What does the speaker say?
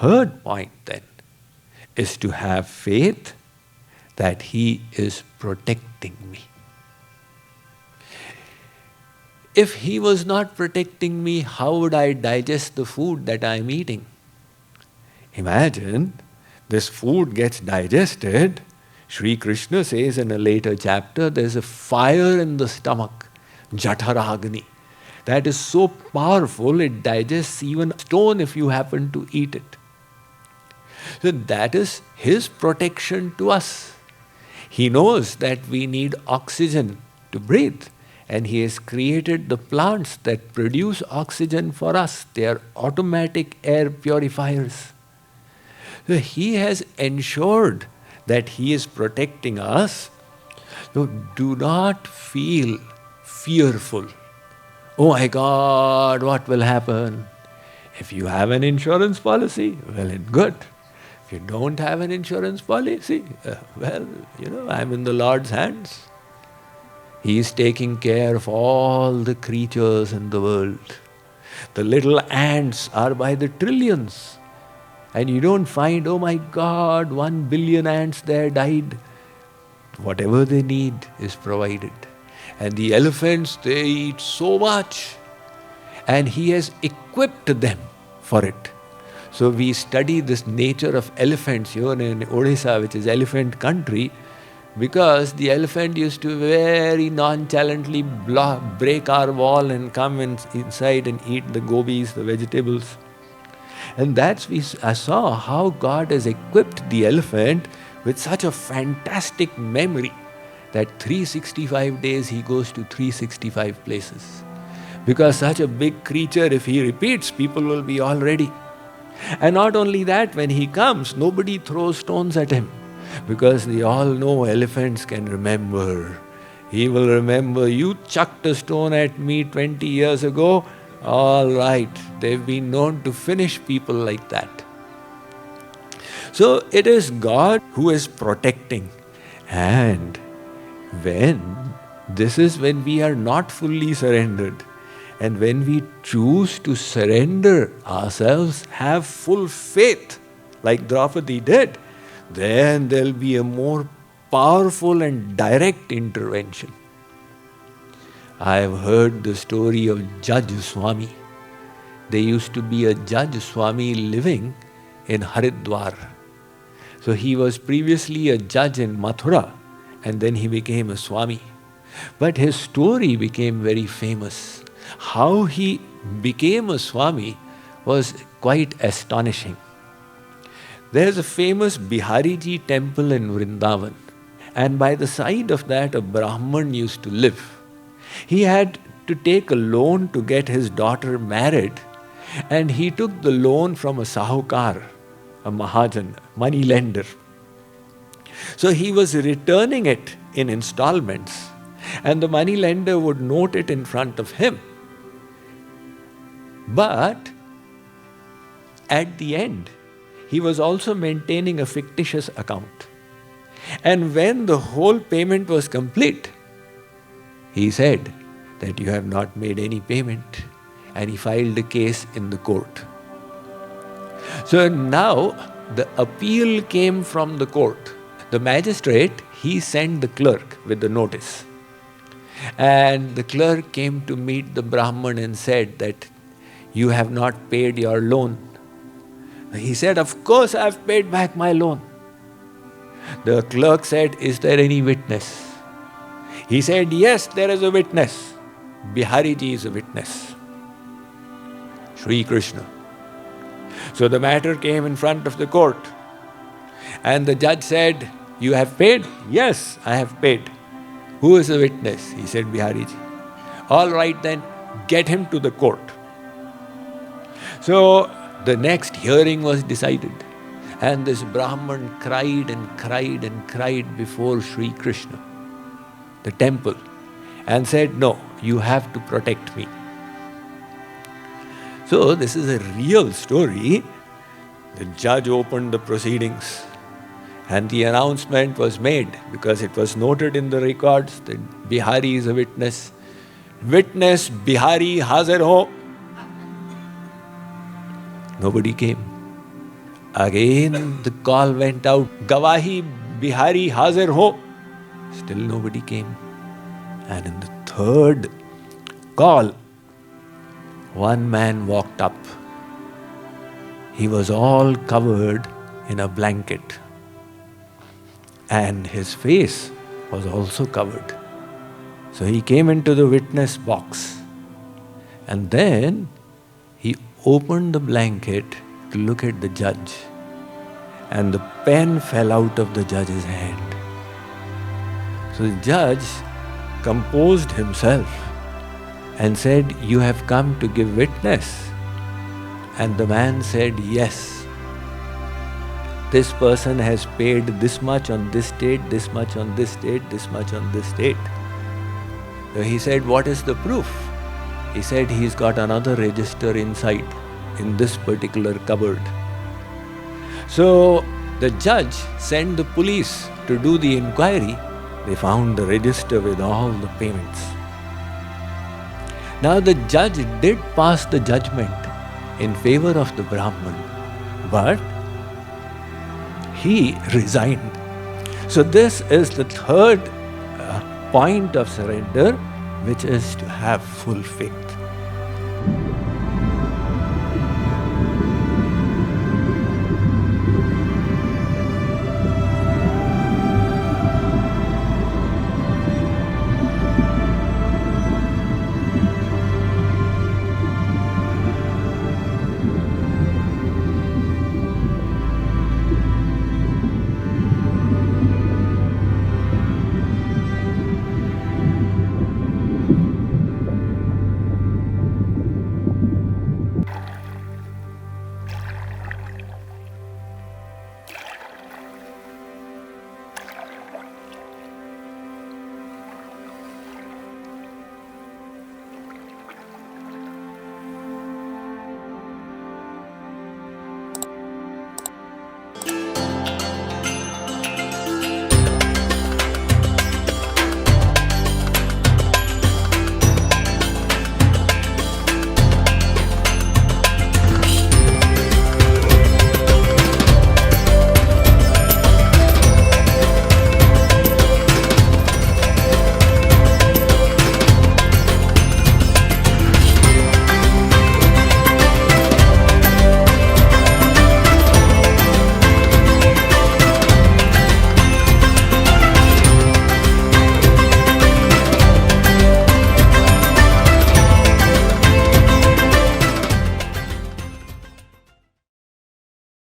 third point then is to have faith that he is protecting me. If he was not protecting me, how would I digest the food that I am eating? Imagine this food gets digested. Sri Krishna says in a later chapter, there's a fire in the stomach, Jatharagni, that is so powerful it digests even stone if you happen to eat it. So that is his protection to us. He knows that we need oxygen to breathe, and he has created the plants that produce oxygen for us. They are automatic air purifiers. So he has ensured that he is protecting us. So do not feel fearful. Oh my God, what will happen? If you have an insurance policy, well and good. If you don't have an insurance policy, I'm in the Lord's hands. He is taking care of all the creatures in the world. The little ants are by the trillions. And you don't find, oh my God, 1 billion ants there died. Whatever they need is provided. And the elephants, they eat so much. And he has equipped them for it. So we study this nature of elephants here in Odisha, which is elephant country, because the elephant used to very nonchalantly break our wall and come inside and eat the gobis, the vegetables. And I saw how God has equipped the elephant with such a fantastic memory that 365 days he goes to 365 places. Because such a big creature, if he repeats, people will be all ready. And not only that, when he comes, nobody throws stones at him. Because they all know elephants can remember. He will remember, you chucked a stone at me 20 years ago. All right, they've been known to finish people like that. So it is God who is protecting. And this is when we are not fully surrendered. And when we choose to surrender ourselves, have full faith, like Draupadi did, then there'll be a more powerful and direct intervention. I have heard the story of Judge Swami. There used to be a Judge Swami living in Haridwar. So he was previously a judge in Mathura, and then he became a Swami. But his story became very famous. How he became a Swami was quite astonishing. There's a famous Bihariji temple in Vrindavan, and by the side of that a Brahman used to live. He had to take a loan to get his daughter married, and he took the loan from a sahukar, a mahajan, money lender. So he was returning it in installments, and the money lender would note it in front of him. But at the end, he was also maintaining a fictitious account. And when the whole payment was complete, he said that you have not made any payment, and he filed a case in the court. So now the appeal came from the court. The magistrate, he sent the clerk with the notice. And the clerk came to meet the Brahman and said that you have not paid your loan. He said, of course I have paid back my loan. The clerk said, is there any witness? He said, yes, there is a witness. Bihariji is a witness. Sri Krishna. So the matter came in front of the court. And the judge said, you have paid? Yes, I have paid. Who is the witness? He said, Bihariji. All right then, get him to the court. So the next hearing was decided. And this Brahman cried and cried and cried before Sri Krishna, the temple, and said, no, you have to protect me. So this is a real story. The judge opened the proceedings, and the announcement was made because it was noted in the records that Bihari is a witness. Witness Bihari Hazir ho. Nobody came. Again the call went out, Gawahi Bihari Hazir Ho. Still nobody came. And in the third call, one man walked up. He was all covered in a blanket. And his face was also covered. So he came into the witness box. And then he opened the blanket to look at the judge. And the pen fell out of the judge's hand. So the judge composed himself and said, "You have come to give witness." And the man said, "Yes. This person has paid this much on this date, this much on this date, this much on this date." So he said, "What is the proof?" He said, "He's got another register inside, in this particular cupboard." So the judge sent the police to do the inquiry. They found the register with all the payments. Now the judge did pass the judgment in favor of the Brahman, but he resigned. So this is the third point of surrender, which is to have full faith.